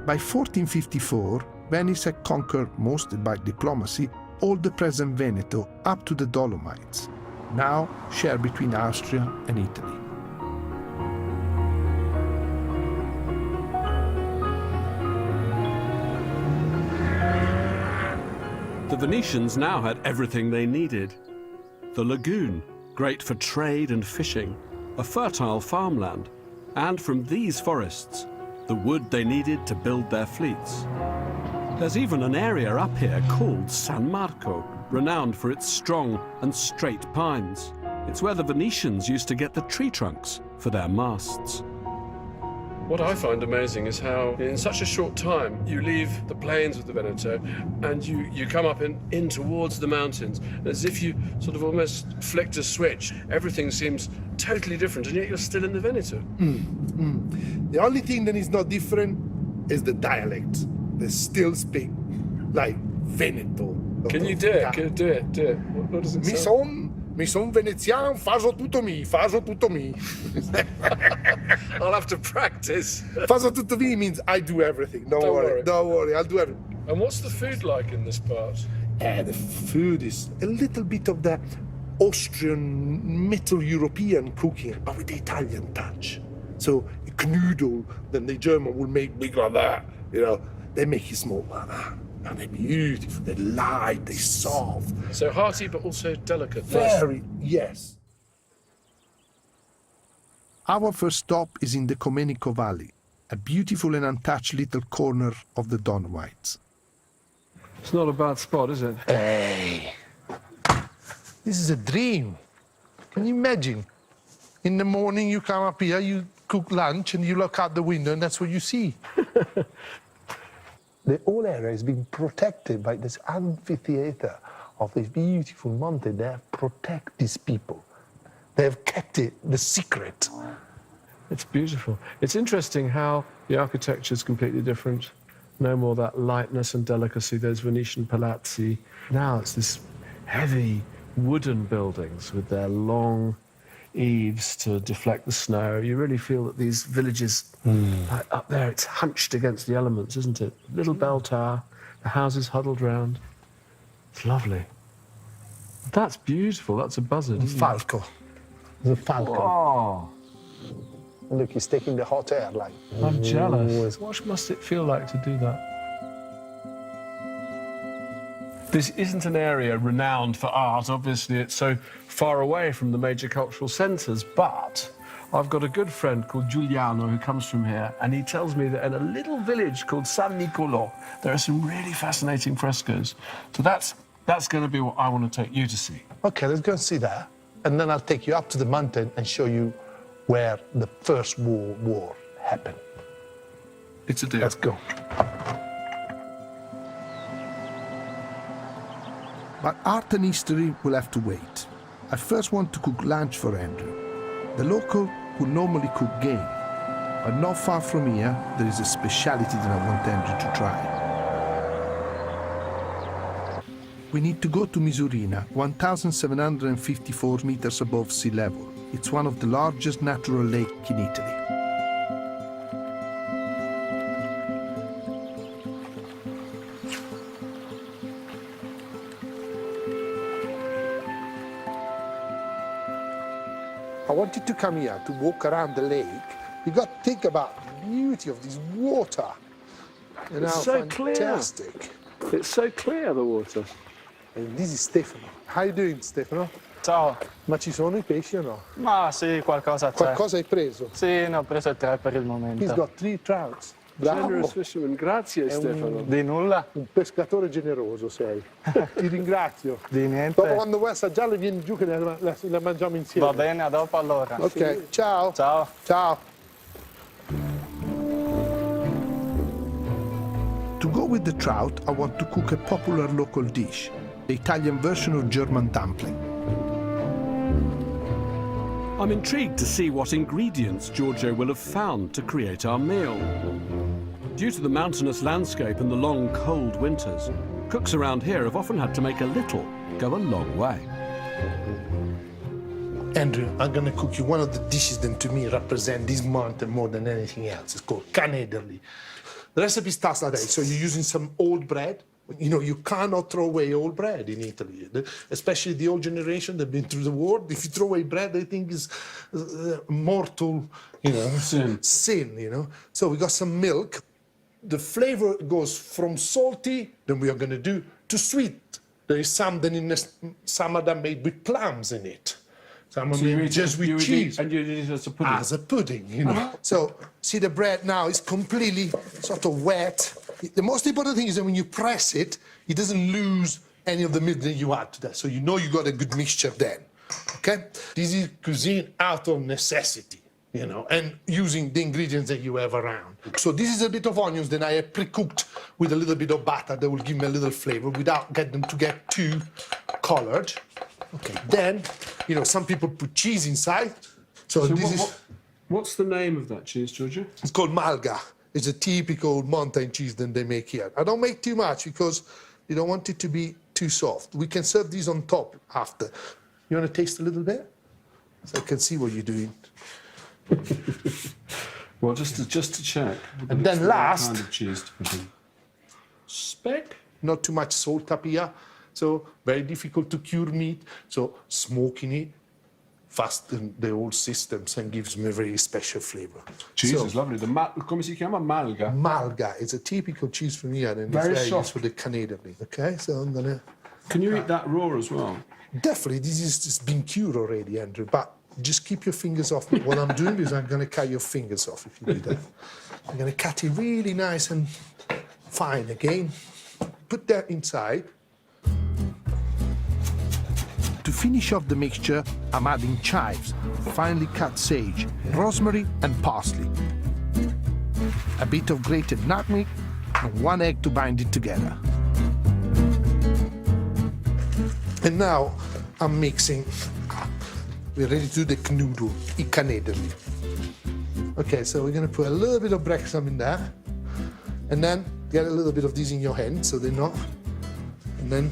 By 1454, Venice had conquered, mostly by diplomacy, all the present Veneto up to the Dolomites, now shared between Austria and Italy. The Venetians now had everything they needed. The lagoon, great for trade and fishing, a fertile farmland, and from these forests, the wood they needed to build their fleets. There's even an area up here called San Marco, renowned for its strong and straight pines. It's where the Venetians used to get the tree trunks for their masts. What I find amazing is how, in such a short time, you leave the plains of the Veneto and you come up in towards the mountains. As if you sort of almost flicked a switch. Everything seems totally different, and yet you're still in the Veneto. The only thing that is not different is the dialect. They still speak like Veneto. Can you do it? Can you do it? Do it. What does it say? Mi son veneziano, faccio tutto mi, faccio tutto mi. I'll have to practice. Faccio tutto mi means I do everything. Don't worry, I'll do everything. And what's the food like in this part? The food is a little bit of the Austrian, Middle European cooking, but with the Italian touch. So a knödel, then the German will make big like that, you know. They make it small like that. And they're beautiful, they're light, they're soft. So hearty, but also delicate. Very, yes. Our first stop is in the Comenico Valley, a beautiful and untouched little corner of the Dolomites. It's not a bad spot, is it? Hey, this is a dream. Can you imagine? In the morning you come up here, you cook lunch, and you look out the window, and that's what you see. The whole area is being protected by this amphitheater of this beautiful mountain. They have protected these people. They have kept it the secret. It's beautiful. It's interesting how the architecture is completely different. No more that lightness and delicacy, those Venetian palazzi. Now it's this heavy wooden buildings with their long eaves to deflect the snow. You really feel that these villages up there, it's hunched against the elements, isn't it? Little bell tower, the houses huddled round. It's lovely. That's beautiful. That's a buzzard. Falco. The falcon. Oh, Look, he's taking the hot air like. I'm jealous. What must it feel like to do that? This isn't an area renowned for art. Obviously, it's so far away from the major cultural centres, but I've got a good friend called Giuliano who comes from here, and he tells me that in a little village called San Niccolò, there are some really fascinating frescoes. So that's going to be what I want to take you to see. Okay, let's go and see that. And then I'll take you up to the mountain and show you where the First World War happened. It's a deal. Let's go. But art and history will have to wait. I first want to cook lunch for Andrew. The local would normally cook game, but not far from here, there is a speciality that I want Andrew to try. We need to go to Misurina, 1,754 meters above sea level. It's one of the largest natural lakes in Italy. I want you to come here to walk around the lake. You got to think about the beauty of this water. You know, It's so clear. fantastic. It's so clear, the water. And this is Stefano. How you doing, Stefano? Ciao. Ma ci sono I pesci o no? Ma sì, qualcosa c'è. Qualcosa hai preso? Sì, ne ho preso 3 per il He's momento. got 3 trouts. Bravo. Generous fisherman. Grazie, Stefano. Di nulla, Un pescatore generoso sei. Ti ringrazio. di niente. Dopo quando vuoi assaggiarle vieni giù che le mangiamo insieme. Va bene, a dopo allora. Ok, ciao. Ciao. Ciao. To go with the trout, I want to cook a popular local dish, the Italian version of German dumpling. I'm intrigued to see what ingredients Giorgio will have found to create our meal. Due to the mountainous landscape and the long, cold winters, cooks around here have often had to make a little go a long way. Andrew, I'm gonna cook you one of the dishes that to me represent this mountain more than anything else. It's called canederli. The recipe starts like that. So you're using some old bread. You know, you cannot throw away old bread in Italy, especially the old generation that have been through the war. If you throw away bread, they think is mortal, you know, sin, you know. So we got some milk. The flavor goes from salty, then we are going to do, to sweet. There is some of them made with plums in it. Some of them just with cheese. And you eat it as a pudding. As a pudding, you know. So, see the bread now is completely sort of wet. The most important thing is that when you press it, it doesn't lose any of the milk that you add to that. So you know you got a good mixture then, okay? This is cuisine out of necessity, you know, and using the ingredients that you have around. So this is a bit of onions that I have pre-cooked with a little bit of butter that will give me a little flavor without getting them to get too colored. Okay, then, you know, some people put cheese inside. So this what's the name of that cheese, Giorgio? it's called malga. It's a typical mountain cheese that they make here. I don't make too much because you don't want it to be too soft. We can serve these on top after. You want to taste a little bit? So I can see what you're doing. Well, just to check. And It's then the right last- kind of cheese to put in. Speck? Not too much salt up here. So very difficult to cure meat. So smoking it fastens the whole systems and gives me a very special flavor. Cheese So, is lovely. Come si chiama? Malga. malga is a typical cheese from here and Very it's very soft. used for the Canadian. Okay, so I'm gonna Can you eat that raw as well? definitely this is just been cured already, Andrew. But just keep your fingers off me. What I'm doing is I'm gonna cut your fingers off if you do that. I'm gonna cut it really nice and fine again. Put that inside. To finish off the mixture, I'm adding chives, finely cut sage, rosemary and parsley. A bit of grated nutmeg and 1 egg to bind it together. And now I'm mixing. We're ready to do the knuddel, I canederli. Okay, so we're gonna put a little bit of breadcrumb in there, and then get a little bit of this in your hand so they're not. And then,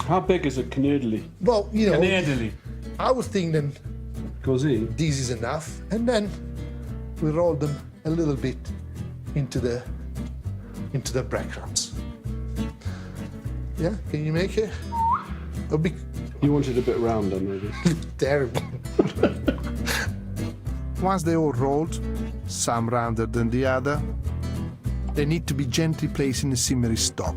How big is a canederli? well, you know, Canederli. I was thinking Così? this is enough, and then we roll them a little bit into the breadcrumbs. Yeah, can you make it? It'll be You want it a bit rounder, maybe. terrible. Once they're all rolled, some rounder than the other, they need to be gently placed in a simmering stock.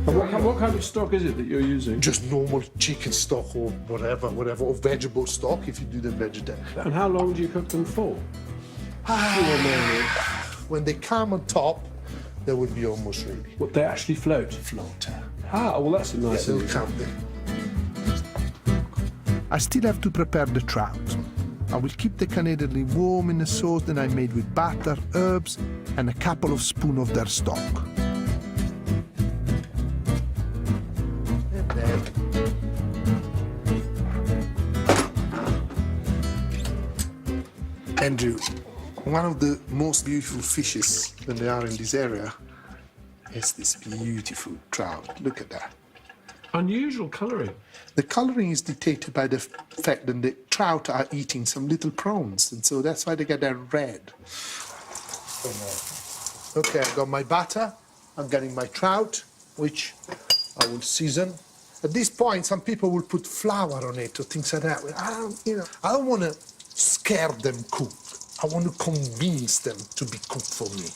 And what kind of stock is it that you're using? Just normal chicken stock or whatever, or vegetable stock if you do them vegetarian. And how long do you cook them for? When they come on top, they will be almost ready. What, they actually float? Floater. Ah, well, that's a Yeah, nice they'll thing. come there. I still have to prepare the trout. I will keep the canederli warm in a sauce that I made with butter, herbs, and a couple of spoons of their stock. And then Andrew, one of the most beautiful fishes when they are in this area is this beautiful trout. Look at that. Unusual colouring. The coloring is dictated by the fact that the trout are eating some little prawns, and so that's why they get that red. Okay, I got my butter, I'm getting my trout, which I will season. At this point, some people will put flour on it or things like that. I don't want to scare them cook. I want to convince them to be cooked for me.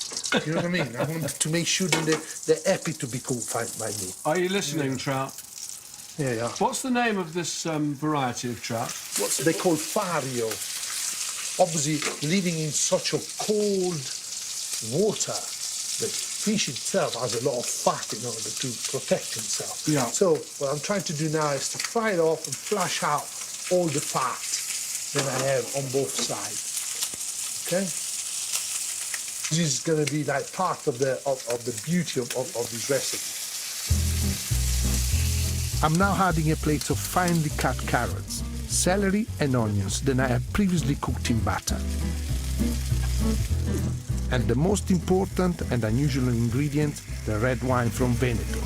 You know what I mean? I want to make sure that they're happy to be cooked by me. Are you listening, trout? Yeah, yeah. What's the name of this variety of trout? What they call fario. Obviously, living in such a cold water, the fish itself has a lot of fat in order to protect itself. Yeah. So what I'm trying to do now is to fry it off and flush out all the fat that I have on both sides. Okay? This is going to be like part of the beauty of this recipe. I'm now adding a plate of finely cut carrots, celery and onions that I have previously cooked in butter. And the most important and unusual ingredient, the red wine from Veneto.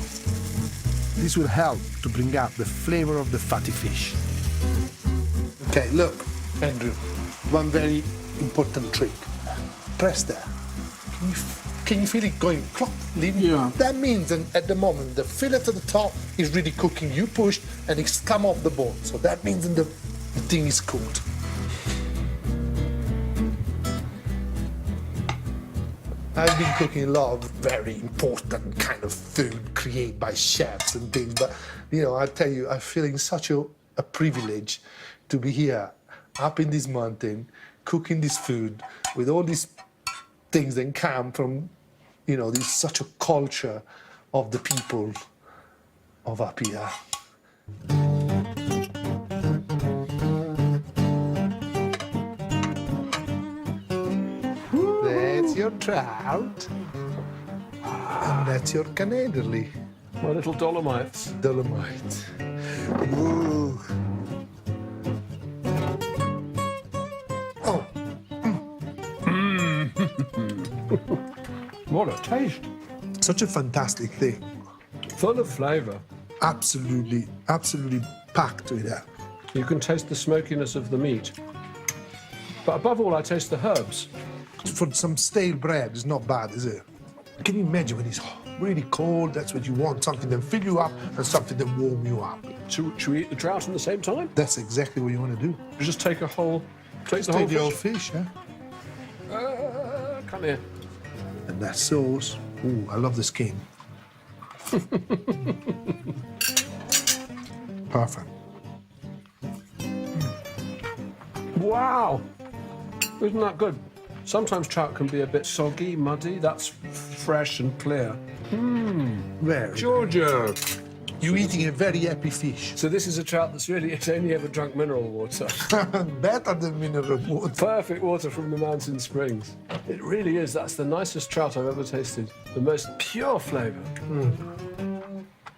This will help to bring out the flavor of the fatty fish. Okay, look, Andrew, one very important trick. Press there. Can you feel it going clop, leaving? Yeah. That means that at the moment the fillet at the top is really cooking. You pushed and it's come off the bone. So that means that the thing is cooked. I've been cooking a lot of very important kind of food created by chefs and things, but I tell you, I'm feeling such a privilege to be here, up in this mountain, cooking this food with all these things that come from, this such a culture of the people of up here. That's your trout, and that's your canederli. My little Dolomites. Dolomite. Ooh. Oh. What a taste. Such a fantastic thing. Full of flavour. Absolutely packed with that. You can taste the smokiness of the meat. But above all, I taste the herbs. For some stale bread, it's not bad, is it? Can you imagine when it's really cold, that's what you want, something that fill you up and something that warm you up. Should we eat the trout at the same time? That's exactly what you want to do. You just take the whole Take the whole fish, yeah? Come here. And that sauce. Ooh, I love the skin. Perfect. Wow! Isn't that good? Sometimes trout can be a bit soggy, muddy. That's fresh and clear. Very. Giorgio! You're eating a very happy fish. So this is a trout that's it's only ever drunk mineral water. Better than mineral water. Perfect water from the mountain springs. It really is. That's the nicest trout I've ever tasted. The most pure flavour.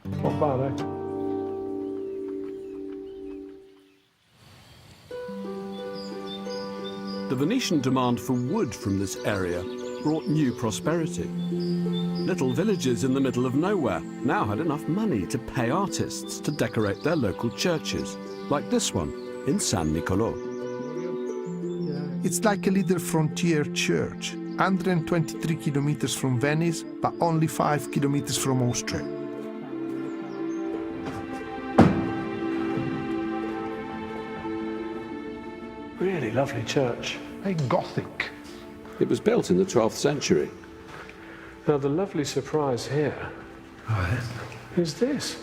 Not bad, eh? The Venetian demand for wood from this area brought new prosperity. Little villages in the middle of nowhere now had enough money to pay artists to decorate their local churches, like this one in San Nicolò. It's like a little frontier church, 123 kilometers from Venice, but only 5 kilometers from Austria. Really lovely church. Very Gothic. It was built in the 12th century. Now, the lovely surprise here is this?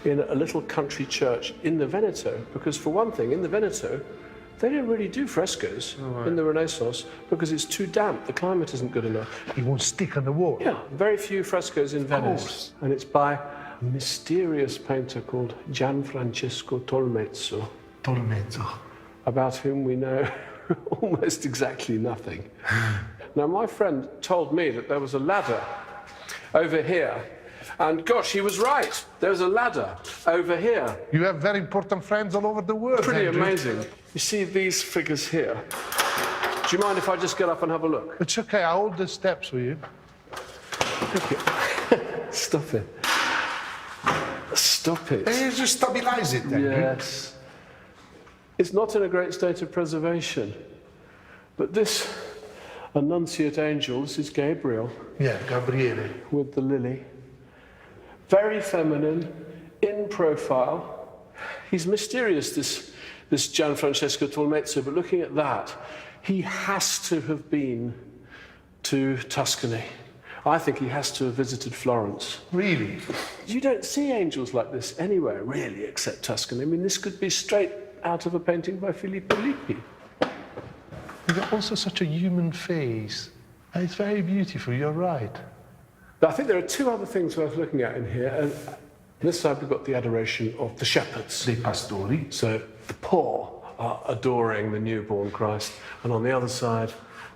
In a little country church in the Veneto, because for one thing, in the Veneto, they don't really do frescoes in the Renaissance because it's too damp. The climate isn't good enough. It won't stick on the wall. Yeah, very few frescoes in Venice. Course. And it's by a mysterious painter called Gianfrancesco Tolmezzo, about whom we know almost exactly nothing. Now, my friend told me that there was a ladder over here. And gosh, he was right. There's a ladder over here. You have very important friends all over the world. Pretty Andrew. amazing. You see these figures here? Do you mind if I just get up and have a look? It's okay, I'll hold the steps for you. Thank you. Stop it. Stop it. Hey, just stabilize it, Andrew. Yes. It's not in a great state of preservation. But this Annunciate angel, this is Gabriel. Yeah, Gabriele. With the lily. Very feminine, in profile. He's mysterious, this Gianfrancesco Tolmezzo, but looking at that, he has to have been to Tuscany. I think he has to have visited Florence. Really? You don't see angels like this anywhere, really, except Tuscany. I mean, this could be straight out of a painting by Filippo Lippi. You've got also such a human face. And it's very beautiful, you're right. But I think there are two other things worth looking at in here. And on this side, we've got the adoration of the shepherds. Dei pastori. So the poor are adoring the newborn Christ. And on the other side,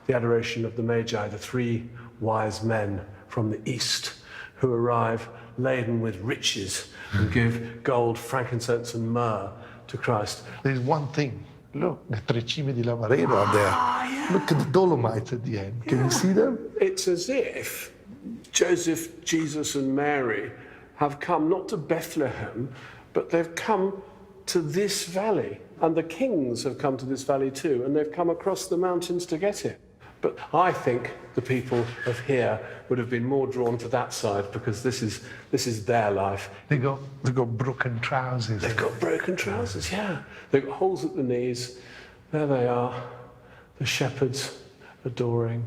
the adoration of the Magi, the three wise men from the east who arrive laden with riches and give gold, frankincense and myrrh to Christ. There's one thing. Look, the Tre Cime di Lavareno are there. Yeah. Look at the Dolomites at the end. Can you see them? It's as if Joseph, Jesus and Mary have come not to Bethlehem, but they've come to this valley. And the kings have come to this valley too, and they've come across the mountains to get it. But I think the people of here would have been more drawn to that side because this is their life. They got broken trousers. They've got broken trousers, yeah. They've got holes at the knees. There they are, the shepherds adoring.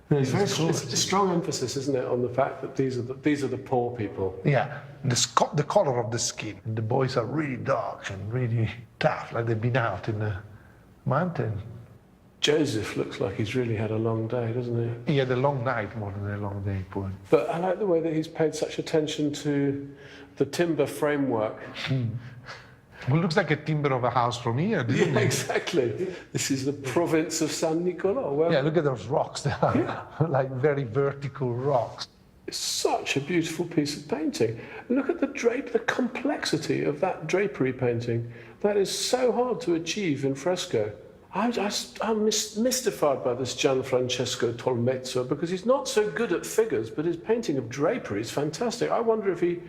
It's a strong emphasis, isn't it, on the fact that these are the poor people. Yeah, the color of the skin. The boys are really dark and really tough, like they've been out in the mountain. Joseph looks like he's really had a long day, doesn't he? He had a long night more than a long day, poor. But I like the way that he's paid such attention to the timber framework. Well, it looks like a timber of a house from here, doesn't it? Exactly. This is the province of San Nicolò. Well, yeah, look at those rocks. They are like very vertical rocks. It's such a beautiful piece of painting. Look at the complexity of that drapery painting. That is so hard to achieve in fresco. I'm mystified by this Gianfrancesco Tolmezzo because he's not so good at figures, but his painting of drapery is fantastic. I wonder if he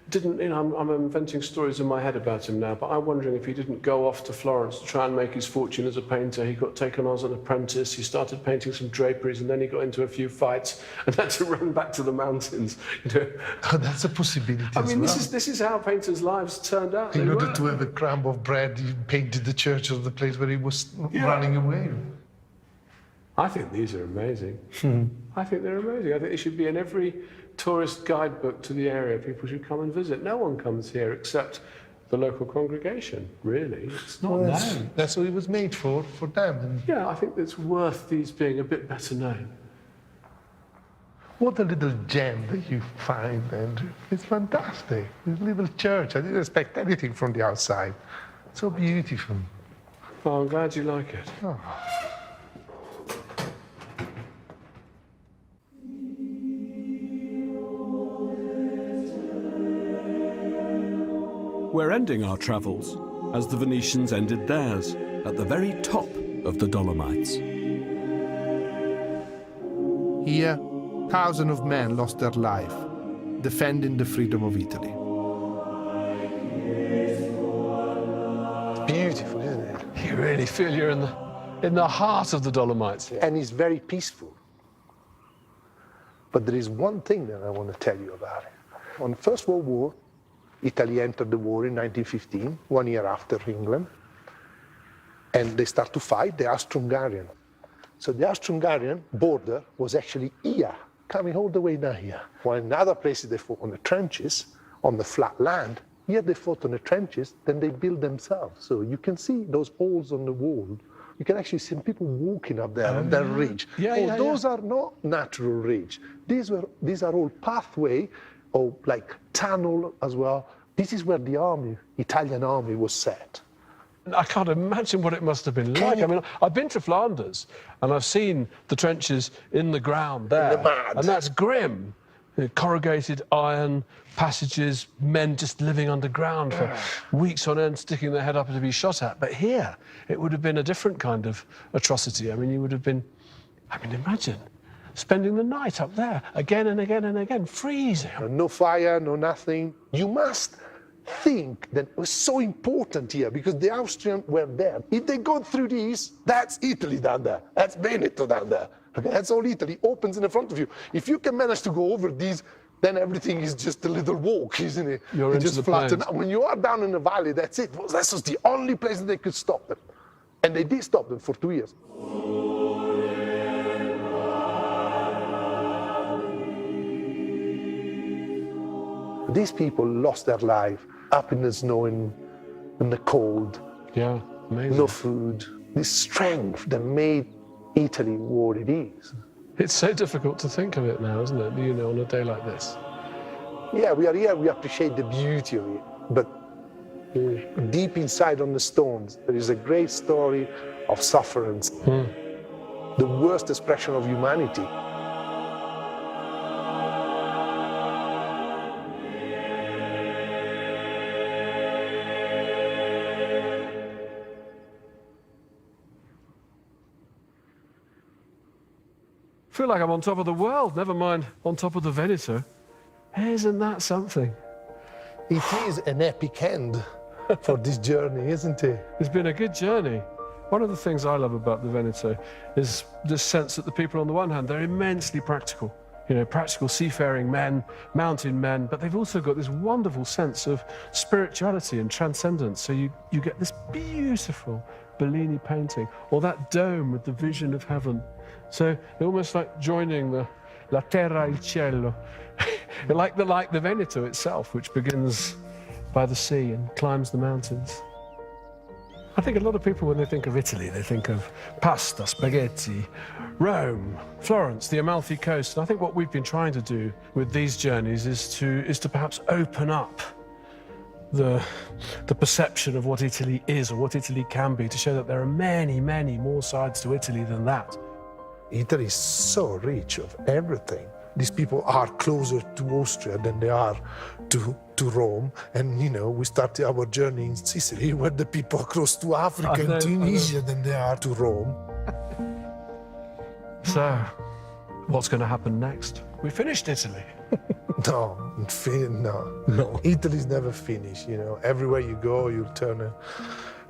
didn't, I'm inventing stories in my head about him now, but I'm wondering if he didn't go off to Florence to try and make his fortune as a painter. He got taken on as an apprentice, he started painting some draperies, and then he got into a few fights and had to run back to the mountains. Oh, that's a possibility. I mean, this is how painters' lives turned out. In order to have a crumb of bread, he painted the church of the place where he was running away. I think these are amazing. I think they're amazing. I think they should be in every tourist guidebook to the area. People should come and visit. No one comes here except the local congregation, really. It's not known. That's what it was made for them. And yeah, I think it's worth these being a bit better known. What a little gem that you find, Andrew. It's fantastic. This little church. I didn't expect anything from the outside. So beautiful. Oh, I'm glad you like it. Oh. We're ending our travels, as the Venetians ended theirs, at the very top of the Dolomites. Here, thousands of men lost their life, defending the freedom of Italy. It's beautiful, isn't it? You really feel you're in the heart of the Dolomites. And it's very peaceful. But there is one thing that I want to tell you about it. On the First World War, Italy entered the war in 1915, 1 year after England, and they start to fight the Austro-Hungarian. So the Austro-Hungarian border was actually here, coming all the way down here. While in other places they fought on the trenches, on the flat land, here they fought on the trenches, then they built themselves. So you can see those holes on the wall. You can actually see people walking up there on that ridge. Those are not natural ridge. These are all pathway or like tunnel as well. This is where the army, Italian army, was set. I can't imagine what it must have been like. I mean, I've been to Flanders and I've seen the trenches in the ground there. In the mud. And that's grim. Corrugated iron passages, men just living underground for weeks on end, sticking their head up to be shot at. But here, it would have been a different kind of atrocity. I mean, you would have been, imagine spending the night up there again and again and again, freezing. No fire, no nothing. You must think that it was so important here because the Austrians were there. If they go through these, that's Italy down there. That's Veneto down there. Okay, that's all Italy opens in front of you. If you can manage to go over these, then everything is just a little walk, isn't it? You're into the flatten out. When you are down in the valley, that's it. Well, that was the only place that they could stop them. And they did stop them for 2 years. These people lost their life up in the snow, in the cold. Yeah, amazing. No food. This strength that made Italy what it is. It's so difficult to think of it now, isn't it? You know, on a day like this. Yeah, we are here, we appreciate the beauty of it. But deep inside on the stones, there is a great story of sufferance. The worst expression of humanity. I feel like I'm on top of the world, never mind on top of the Veneto. Isn't that something? It is an epic end for this journey, isn't it? It's been a good journey. One of the things I love about the Veneto is this sense that the people, on the one hand, they're immensely practical. You know, practical seafaring men, mountain men, but they've also got this wonderful sense of spirituality and transcendence. So you get this beautiful Bellini painting, or that dome with the vision of heaven. So they're almost like joining the La Terra il Cielo, like the Veneto itself, which begins by the sea and climbs the mountains. I think a lot of people, when they think of Italy, they think of pasta, spaghetti, Rome, Florence, the Amalfi Coast. And I think what we've been trying to do with these journeys is to perhaps open up the perception of what Italy is or what Italy can be, to show that there are many, many more sides to Italy than that. Italy is so rich of everything. These people are closer to Austria than they are to Rome. And, you know, we started our journey in Sicily, where the people are close to Africa and Tunisia than they are to Rome. So, what's going to happen next? We finished Italy. No. Italy's never finished, you know. Everywhere you go, you'll turn a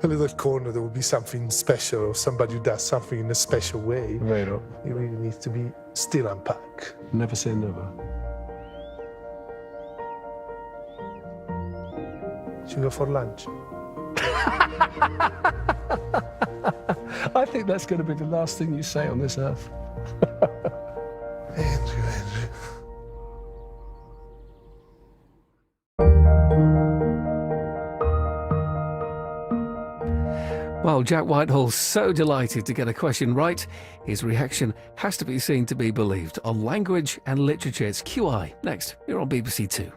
little corner, there will be something special, or somebody who does something in a special way. Vero. It really needs to be still unpacked. Never say never. Should we go for lunch? I think that's going to be the last thing you say on this earth. Andrew. Well, Jack Whitehall's so delighted to get a question right, his reaction has to be seen to be believed. On language and literature, it's QI. Next, you're on BBC Two.